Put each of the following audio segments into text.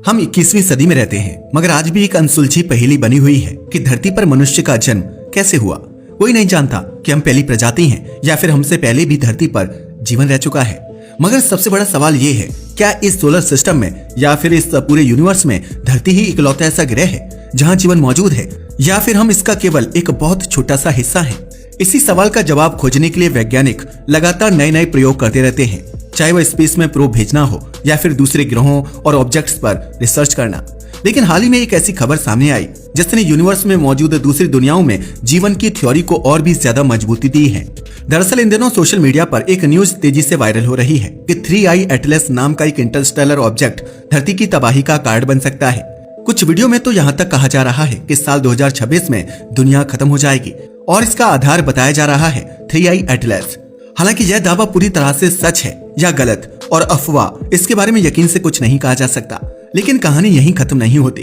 हम 21वीं सदी में रहते हैं, मगर आज भी एक अनसुलझी पहेली बनी हुई है कि धरती पर मनुष्य का जन्म कैसे हुआ। कोई नहीं जानता कि हम पहली प्रजाति हैं या फिर हमसे पहले भी धरती पर जीवन रह चुका है। मगर सबसे बड़ा सवाल ये है, क्या इस सोलर सिस्टम में या फिर इस पूरे यूनिवर्स में धरती ही इकलौता ऐसा ग्रह है जहां जीवन मौजूद है, या फिर हम इसका केवल एक बहुत छोटा सा हिस्सा हैं? इसी सवाल का जवाब खोजने के लिए वैज्ञानिक लगातार नए नए प्रयोग करते रहते हैं, चाहे वह स्पेस में प्रोब भेजना हो या फिर दूसरे ग्रहों और ऑब्जेक्ट्स पर रिसर्च करना। लेकिन हाल ही में एक ऐसी खबर सामने आई जिसने यूनिवर्स में मौजूद दूसरी दुनियाओं में जीवन की थ्योरी को और भी ज्यादा मजबूती दी है। दरअसल इन दिनों सोशल मीडिया पर एक न्यूज तेजी से वायरल हो रही है कि 3i एटलस नाम का एक इंटरस्टेलर ऑब्जेक्ट धरती की तबाही का कारण बन सकता है। कुछ वीडियो में तो यहाँ तक कहा जा रहा है कि साल 2026 में दुनिया खत्म हो जाएगी और इसका आधार बताया जा रहा है 3i एटलस। हालांकि यह दावा पूरी तरह से सच है या गलत और अफवाह, इसके बारे में यकीन से कुछ नहीं कहा जा सकता। लेकिन कहानी यहीं खत्म नहीं होती।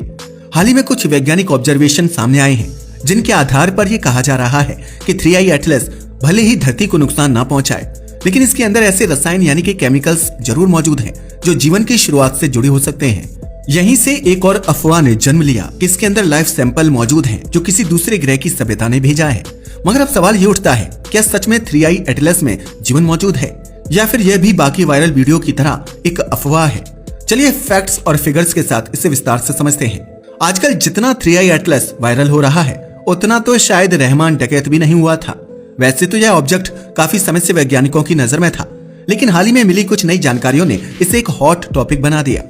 हाल ही में कुछ वैज्ञानिक ऑब्जर्वेशन सामने आए हैं जिनके आधार पर यह कहा जा रहा है कि 3i एटलस भले ही धरती को नुकसान ना पहुंचाए, लेकिन इसके अंदर ऐसे रसायन यानी कि केमिकल्स जरूर मौजूद हैं जो जीवन की शुरुआत से जुड़े हो सकते हैं। यहीं से एक और अफवाह ने जन्म लिया कि इसके अंदर लाइफ सैंपल मौजूद हैं जो किसी दूसरे ग्रह की सभ्यता ने भेजा है। मगर अब सवाल ये उठता है, क्या सच में 3i एटलस में जीवन मौजूद है या फिर यह भी बाकी वायरल वीडियो की तरह एक अफवाह है? चलिए फैक्ट्स और फिगर्स के साथ इसे विस्तार से समझते हैं। आजकल जितना 3i एटलस वायरल हो रहा है उतना तो शायद रहमान डकैत भी नहीं हुआ था। वैसे तो यह ऑब्जेक्ट काफी समय से वैज्ञानिकों की नजर में था, लेकिन हाल ही में मिली कुछ नई जानकारियों ने इसे एक हॉट टॉपिक बना दिया।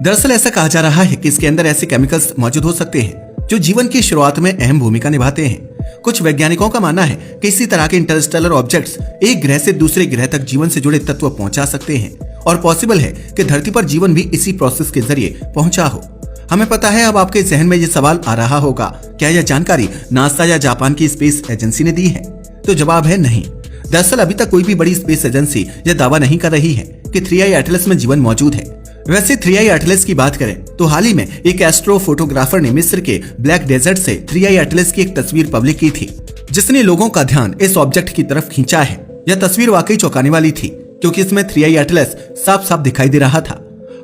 दरअसल ऐसा कहा जा रहा है कि इसके अंदर ऐसे केमिकल्स मौजूद हो सकते हैं जो जीवन की शुरुआत में अहम भूमिका निभाते हैं। कुछ वैज्ञानिकों का मानना है कि इसी तरह के इंटरस्टेलर ऑब्जेक्ट्स एक ग्रह से दूसरे ग्रह तक जीवन से जुड़े तत्व पहुंचा सकते हैं और पॉसिबल है कि धरती पर जीवन भी इसी प्रोसेस के जरिए पहुंचा हो। हमें पता है अब आपके जहन में ये सवाल आ रहा होगा, क्या यह जानकारी नासा या जापान की स्पेस एजेंसी ने दी है? तो जवाब है नहीं। दरअसल अभी तक कोई भी बड़ी स्पेस एजेंसी यह दावा नहीं कर रही है कि 3i एटलस में जीवन मौजूद है। वैसे 3i एटलस की बात करें तो हाल ही में एक एस्ट्रो फोटोग्राफर ने मिस्र के ब्लैक डेजर्ट से 3i एटलस की एक तस्वीर पब्लिक की थी, जिसने लोगों का ध्यान इस ऑब्जेक्ट की तरफ खींचा है। यह तस्वीर वाकई चौंकाने वाली थी क्योंकि इसमें 3i एटलस साफ साफ दिखाई दे रहा था।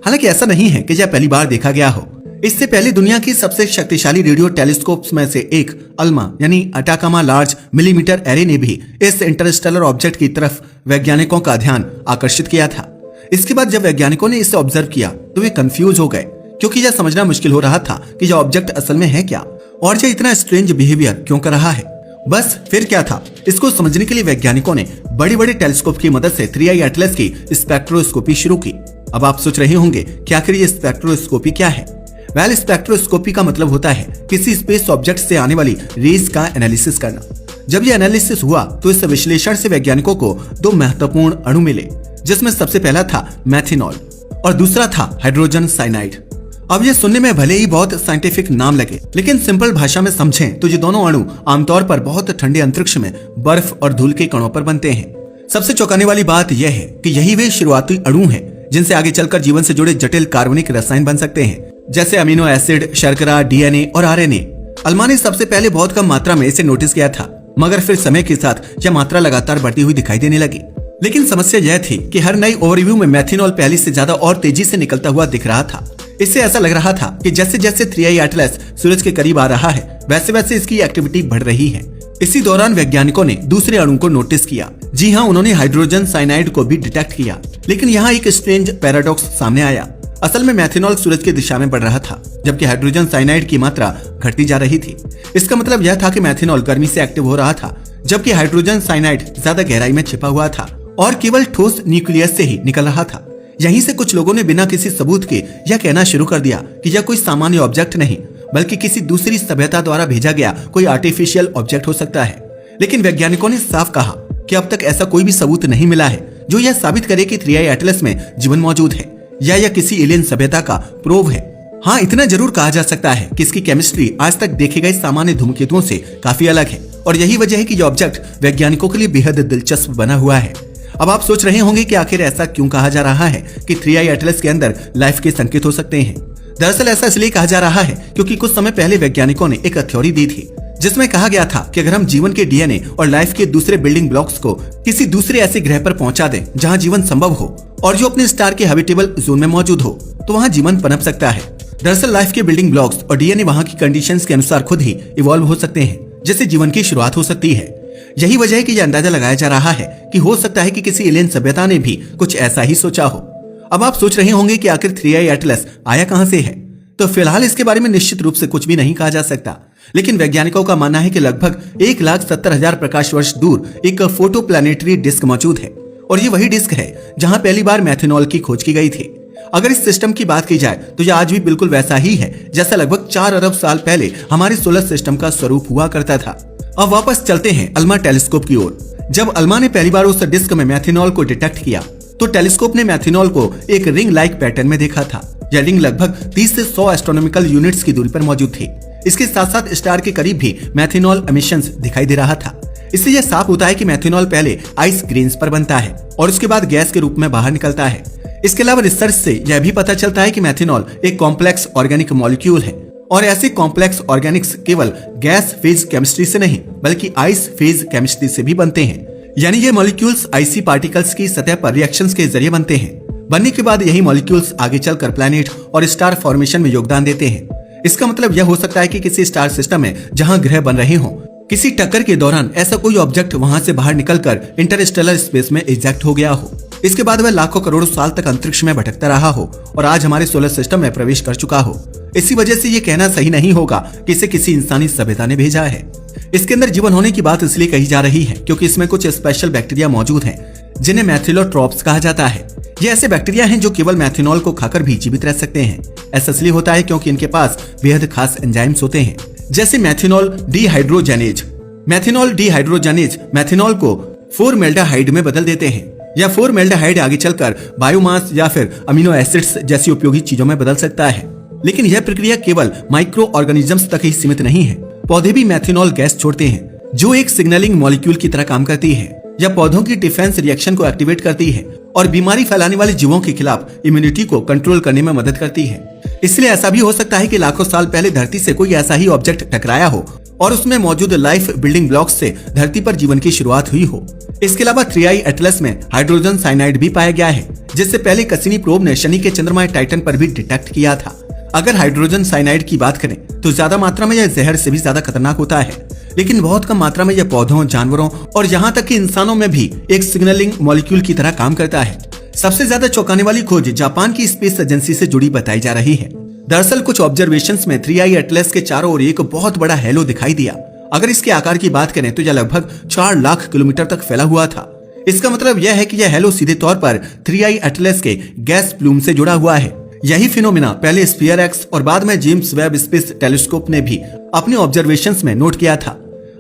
हालांकि ऐसा नहीं है कि यह पहली बार देखा गया हो। इससे पहले दुनिया की सबसे शक्तिशाली रेडियो टेलीस्कोप्स में से एक अल्मा यानी अटाकामा लार्ज मिलीमीटर एरे ने भी इस इंटरस्टेलर ऑब्जेक्ट की तरफ वैज्ञानिकों का ध्यान आकर्षित किया था। इसके बाद जब वैज्ञानिकों ने इसे ऑब्जर्व किया तो वे कंफ्यूज हो गए क्योंकि यह समझना मुश्किल हो रहा था कि यह ऑब्जेक्ट असल में है क्या और यह इतना स्ट्रेंज बिहेवियर क्यों कर रहा है। बस फिर क्या था, इसको समझने के लिए वैज्ञानिकों ने बड़े बड़े टेलीस्कोप की मदद से 3i एटलस की स्पेक्ट्रोस्कोपी शुरू की। अब आप सोच रहे होंगे कि आखिर ये स्पेक्ट्रोस्कोपी क्या है? वेल, स्पेक्ट्रोस्कोपी का मतलब होता है किसी स्पेस ऑब्जेक्ट से आने वाली रेज का एनालिसिस करना। जब ये एनालिसिस हुआ तो इस विश्लेषण से वैज्ञानिकों को दो महत्वपूर्ण अणु मिले, जिसमें सबसे पहला था मेथिनॉल और दूसरा था हाइड्रोजन साइनाइड। अब ये सुनने में भले ही बहुत साइंटिफिक नाम लगे, लेकिन सिंपल भाषा में समझें तो ये दोनों अणु आमतौर पर बहुत ठंडे अंतरिक्ष में बर्फ और धूल के कणों पर बनते हैं। सबसे चौंकाने वाली बात यह है कि यही वे शुरुआती अणु हैं जिनसे आगे चलकर जीवन से जुड़े जटिल कार्बनिक रसायन बन सकते हैं, जैसे अमीनो एसिड, शर्करा, डीएनए और आरएनए। अल्मा ने सबसे पहले बहुत कम मात्रा में इसे नोटिस किया था, मगर फिर समय के साथ यह मात्रा लगातार बढ़ती हुई दिखाई देने लगी। लेकिन समस्या यह थी कि हर नई ओवरव्यू में मेथिनॉल पहले से ज्यादा और तेजी से निकलता हुआ दिख रहा था। इससे ऐसा लग रहा था कि जैसे जैसे 3i एटलस सूरज के करीब आ रहा है वैसे वैसे इसकी एक्टिविटी बढ़ रही है। इसी दौरान वैज्ञानिकों ने दूसरे अणु को नोटिस किया। जी हाँ, उन्होंने हाइड्रोजन साइनाइड को भी डिटेक्ट किया। लेकिन यहाँ एक स्ट्रेंज पैराडॉक्स सामने आया। असल में मेथिनॉल सूरज की दिशा में बढ़ रहा था, जबकि हाइड्रोजन साइनाइड की मात्रा घटती जा रही थी। इसका मतलब यह था कि मेथिनॉल गर्मी से एक्टिव हो रहा था, जबकि हाइड्रोजन साइनाइड ज्यादा गहराई में छिपा हुआ था और केवल ठोस न्यूक्लियस से ही निकल रहा था। यहीं से कुछ लोगों ने बिना किसी सबूत के यह कहना शुरू कर दिया कि यह कोई सामान्य ऑब्जेक्ट नहीं बल्कि किसी दूसरी सभ्यता द्वारा भेजा गया कोई आर्टिफिशियल ऑब्जेक्ट हो सकता है। लेकिन वैज्ञानिकों ने साफ कहा कि अब तक ऐसा कोई भी सबूत नहीं मिला है जो यह साबित करे कि 3i एटलस में जीवन मौजूद है या यह किसी एलियन सभ्यता का प्रोब है। हाँ, इतना जरूर कहा जा सकता है कि इसकी केमिस्ट्री आज तक देखे गए सामान्य धूमकेतुओं से काफी अलग है और यही वजह है कि यह ऑब्जेक्ट वैज्ञानिकों के लिए बेहद दिलचस्प बना हुआ है। अब आप सोच रहे होंगे कि आखिर ऐसा क्यों कहा जा रहा है कि 3i एटलस के अंदर लाइफ के संकेत हो सकते हैं। दरअसल ऐसा इसलिए कहा जा रहा है क्योंकि कुछ समय पहले वैज्ञानिकों ने एक थ्योरी दी थी जिसमें कहा गया था कि अगर हम जीवन के डीएनए और लाइफ के दूसरे बिल्डिंग ब्लॉक्स को किसी दूसरे ऐसे ग्रह पर पहुंचा दें जहां जीवन संभव हो और जो अपने स्टार के हैबिटेबल जोन में मौजूद हो, तो वहां जीवन पनप सकता है। दरअसल लाइफ के बिल्डिंग ब्लॉक्स और डीएनए वहां की कंडीशंस के अनुसार खुद ही इवॉल्व हो सकते हैं, जिससे जीवन की शुरुआत हो सकती है। यही वजह है कि यह अंदाजा लगाया जा रहा है कि हो सकता है कि किसी एलियन सभ्यता ने भी कुछ ऐसा ही सोचा हो। अब आप सोच रहे होंगे कि आखिर 3i एटलस आया कहां से है, तो फिलहाल इसके बारे में निश्चित रूप से कुछ भी नहीं कहा जा सकता, लेकिन वैज्ञानिकों का मानना है कि लगभग 1,70,000 प्रकाश वर्ष दूर एक फोटोप्लैनेटरी डिस्क मौजूद है, और ये वही डिस्क है जहां पहली बार मैथेनॉल की खोज की गई थी। अगर इस सिस्टम की बात की जाए तो यह आज भी बिल्कुल वैसा ही है जैसा लगभग 4 अरब साल पहले हमारे सोलर सिस्टम का स्वरूप हुआ करता था। अब वापस चलते हैं अल्मा टेलीस्कोप की ओर। जब अल्मा ने पहली बार उस डिस्क में मैथेनॉल को डिटेक्ट किया तो टेलीस्कोप ने मैथेनॉल को एक रिंग लाइक पैटर्न में देखा था। यह रिंग लगभग 30 से 100 एस्ट्रोनॉमिकल यूनिट्स की दूरी पर मौजूद थी। इसके साथ साथ स्टार के करीब भी मैथेनॉल एमिशंस दिखाई दे रहा था। इससे यह साफ होता है कि मैथेनॉल पहले आइस ग्रेन्स पर बनता है और उसके बाद गैस के रूप में बाहर निकलता है। इसके अलावा रिसर्च से यह भी पता चलता है कि मैथेनॉल एक कॉम्प्लेक्स ऑर्गेनिक मॉलिक्यूल है, और ऐसे कॉम्प्लेक्स ऑर्गेनिक्स केवल गैस फेज केमिस्ट्री से नहीं बल्कि आइस फेज केमिस्ट्री से भी बनते हैं। यानी ये मॉलिक्यूल्स आइसी पार्टिकल्स की सतह पर रिएक्शंस के जरिए बनते हैं। बनने के बाद यही मॉलिक्यूल्स आगे चलकर प्लैनेट और स्टार फॉर्मेशन में योगदान देते हैं। इसका मतलब यह हो सकता है कि किसी स्टार सिस्टम में जहां ग्रह बन रहे हों, किसी टक्कर के दौरान ऐसा कोई ऑब्जेक्ट वहां से बाहर निकलकर इंटरस्टेलर स्पेस में इजेक्ट हो गया हो। इसके बाद वह लाखों करोड़ों साल तक अंतरिक्ष में भटकता रहा हो और आज हमारे सोलर सिस्टम में प्रवेश कर चुका हो। इसी वजह से ये कहना सही नहीं होगा कि इसे किसी इंसानी सभ्यता ने भेजा है। इसके अंदर जीवन होने की बात इसलिए कही जा रही है क्योंकि इसमें कुछ स्पेशल बैक्टीरिया मौजूद हैं, जिन्हें मैथिलोट्रॉप्स कहा जाता है। ये ऐसे बैक्टीरिया हैं जो केवल मैथेनॉल को खाकर भी जीवित रह सकते हैं। ऐसा इसलिए होता है क्योंकि इनके पास बेहद खास एंजाइम्स होते हैं, जैसे मैथेनॉल डिहाइड्रोजेनेज। मैथेनॉल डिहाइड्रोजेनेज मैथेनॉल को फॉर्मेल्डिहाइड में बदल देते हैं, या फॉर्मेल्डिहाइड आगे चलकर बायोमास या फिर अमीनो एसिड्स जैसी उपयोगी चीजों में बदल सकता है। लेकिन यह प्रक्रिया केवल माइक्रो ऑर्गेनिजम्स तक ही सीमित नहीं है। पौधे भी मैथेनॉल गैस छोड़ते हैं, जो एक सिग्नलिंग मॉलिक्यूल की तरह काम करती है। यह पौधों की डिफेंस रिएक्शन को एक्टिवेट करती है और बीमारी फैलाने वाले जीवों के खिलाफ इम्यूनिटी को कंट्रोल करने में मदद करती है। इसलिए ऐसा भी हो सकता है कि लाखों साल पहले धरती से कोई ऐसा ही ऑब्जेक्ट टकराया हो और उसमें मौजूद लाइफ बिल्डिंग ब्लॉक्स से धरती पर जीवन की शुरुआत हुई हो। इसके अलावा 3i एटलस में हाइड्रोजन साइनाइड भी पाया गया है, जिससे पहले कसिनी प्रोब ने शनि के चंद्रमा टाइटन पर भी डिटेक्ट किया था। अगर हाइड्रोजन साइनाइड की बात करें तो ज्यादा मात्रा में यह जहर से भी ज्यादा खतरनाक होता है, लेकिन बहुत कम मात्रा में यह पौधों, जानवरों और यहाँ तक कि इंसानों में भी एक सिग्नलिंग मॉलिक्यूल की तरह काम करता है। सबसे ज्यादा चौंकाने वाली खोज जापान की स्पेस एजेंसी से जुड़ी बताई जा रही है। दरअसल कुछ ऑब्जर्वेशंस में 3i एटलस के चारों ओर एक बहुत बड़ा हेलो दिखाई दिया। अगर इसके आकार की बात करें तो यह लगभग 4 लाख किलोमीटर तक फैला हुआ था। इसका मतलब यह है कि यह हेलो सीधे तौर पर 3i एटलस के गैस प्लूम से जुड़ा हुआ है। यही फिनोमिना पहले स्फीयर एक्स और बाद में जेम्स वेब स्पेस टेलीस्कोप ने भी अपने ऑब्जर्वेशंस में नोट किया था।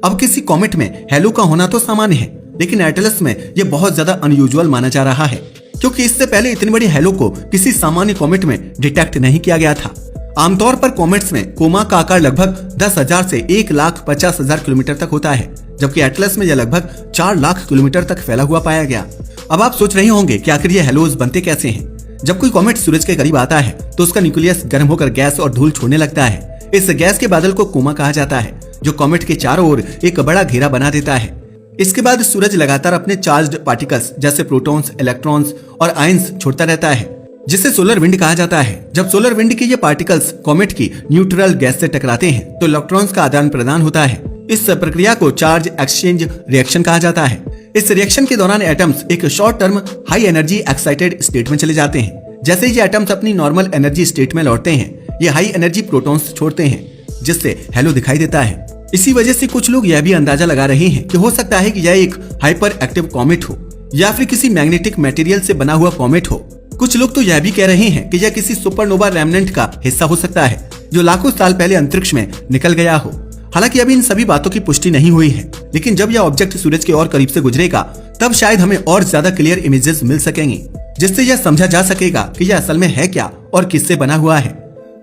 अब किसी कॉमेट में हेलो का होना तो सामान्य है, लेकिन एटलस में यह बहुत ज्यादा अनयूजुअल माना जा रहा है, क्योंकि इससे पहले इतनी बड़ी हेलो को किसी सामान्य कॉमेट में डिटेक्ट नहीं किया गया था। आमतौर पर कॉमेट्स में कोमा का आकार लगभग 10,000 से 1,50,000 किलोमीटर तक होता है, जबकि एटलस में यह लगभग 4 लाख किलोमीटर तक फैला हुआ पाया गया। अब आप सोच रहे होंगे कि आखिर ये हेलोज बनते कैसे हैं? जब कोई कॉमेट सूरज के करीब आता है तो उसका न्यूक्लियस गर्म होकर गैस और धूल छोड़ने लगता है। इस गैस के बादल को कोमा कहा जाता है, जो कॉमेट के चारों ओर एक बड़ा घेरा बना देता है। इसके बाद सूरज लगातार अपने चार्ज्ड पार्टिकल्स जैसे प्रोटॉन्स, इलेक्ट्रॉन्स और आयंस छोड़ता रहता है, जिसे सोलर विंड कहा जाता है। जब सोलर विंड के ये पार्टिकल्स कॉमेट की न्यूट्रल गैस से टकराते हैं तो इलेक्ट्रॉन्स का आदान प्रदान होता है। इस प्रक्रिया को चार्ज एक्सचेंज रिएक्शन कहा जाता है। इस रिएक्शन के दौरान एटम्स एक short term high energy excited state में चले जाते हैं। जैसे ये एटम्स अपनी नॉर्मल एनर्जी स्टेट में लौटते हैं, ये हाई एनर्जी प्रोटॉन्स छोड़ते हैं, जिससे हेलो दिखाई देता है। इसी वजह से कुछ लोग यह भी अंदाजा लगा रहे हैं कि हो सकता है कि यह एक हाइपर एक्टिव कॉमेट हो या फिर किसी मैग्नेटिक मटेरियल से बना हुआ कॉमेट हो। कुछ लोग तो यह भी कह रहे हैं कि यह किसी सुपरनोवा रेमनेंट का हिस्सा हो सकता है, जो लाखों साल पहले अंतरिक्ष में निकल गया हो। हालांकि अभी इन सभी बातों की पुष्टि नहीं हुई है, लेकिन जब यह ऑब्जेक्ट सूरज के और करीब से गुजरेगा तब शायद हमें और ज्यादा क्लियर इमेजेस मिल सकेंगी, जिससे यह समझा जा सकेगा कि यह असल में है क्या और किससे बना हुआ है।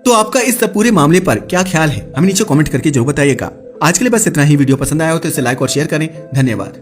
तो आपका इस पूरे मामले पर क्या ख्याल है, हमें नीचे कमेंट करके जरूर बताइएगा। आज के लिए बस इतना ही। वीडियो पसंद आया हो तो इसे लाइक और शेयर करें। धन्यवाद।